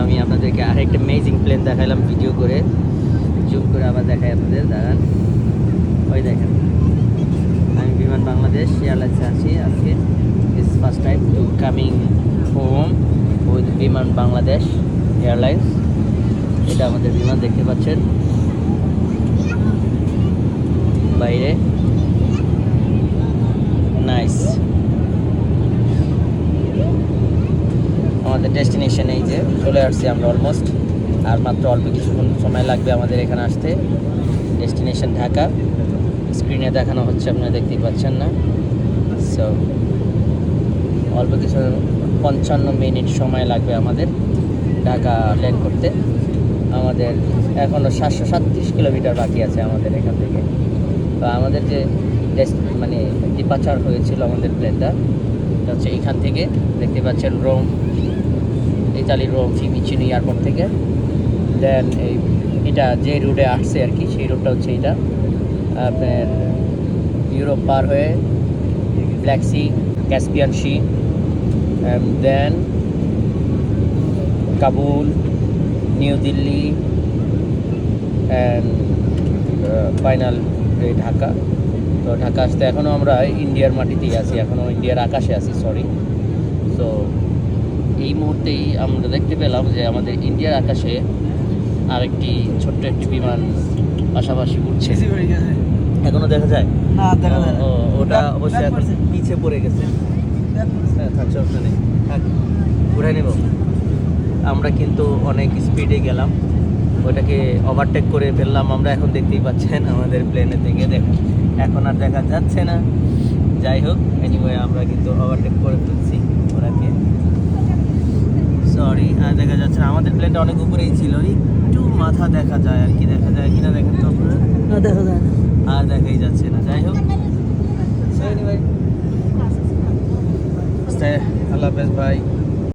আমি আপনাদেরকে আরেকটা অ্যামেজিং প্লেন দেখাইলাম ভিডিও করে, জুম করে আবার দেখাই আপনাদের, দাঁড়ান। ওই দেখেন, আমি বিমান বাংলাদেশ এয়ারলাইন্সে আছি আজকে। Its first time to coming home with বিমান বাংলাদেশ এয়ারলাইন্স। এটা আমাদের বিমান, দেখতে পাচ্ছেন বাইরে, নাইস। আমাদের ডেস্টিনেশন এই যে চলে আসছি আমরা অলমোস্ট, আর মাত্র অল্প কিছুক্ষণ সময় লাগবে আমাদের এখানে আসতে। ডেস্টিনেশন ঢাকা, স্ক্রিনে দেখানো হচ্ছে, আপনারা দেখতেই পাচ্ছেন না। সো অল্প কিছু 55 মিনিট সময় লাগবে আমাদের ঢাকা ল্যান্ড করতে। আমাদের এখনও 737 কিলোমিটার বাকি আছে আমাদের এখান থেকে। তো আমাদের যে মানে ডিপাচার হয়েছিল আমাদের প্লেনটা, এটা হচ্ছে এইখান থেকে, দেখতে পাচ্ছেন রোম, ইতালির রোম ফিউমিচিনো এয়ারপোর্ট থেকে। দেন এটা যে রুটে আসছে আর কি, সেই রুটটা হচ্ছে এটা আপনার ইউরোপ পার হয়ে black sea, Caspian sea, then Kabul, New Delhi and final Dhaka. তো ঢাকা আসতে এখনও আমরা ইন্ডিয়ার মাটিতেই আছি, এখনও ইন্ডিয়ার আকাশে আছি, সরি। সো এই মুহূর্তেই আমরা দেখতে পেলাম যে আমাদের ইন্ডিয়ার আকাশে আরেকটি ছোট্ট একটি বিমান পাশাপাশি উঠছে। এখনো দেখা যায় না, দেখা যায় না। ওটা অবশ্যই এখন পিছে পড়ে গেছে। হ্যাঁ, থাকছে, অপশন নেই, থাক, উঠে নেব। আমরা কিন্তু অনেক স্পিডে গেলাম, ওটাকে ওভারটেক করে ফেললাম আমরা। এখন দেখতেই পাচ্ছেন আমাদের প্লেনের থেকে এখন আর দেখা যাচ্ছে না। যাই হোক, এনিওয়ে আমরা কিন্তু ওভারটেক করে ফেলছি ওটাকে। সরি, আর দেখা যাচ্ছে না, আমাদের প্লেনটা অনেক উপরেই ছিল, একটু মাথা দেখা যায় আর কি, দেখা যায় কিনা দেখেন তো আপনারা। না, দেখা যায় না। আর দেখাই যাচ্ছে না। যাই হোক, আল্লাহ হাফেজ ভাই।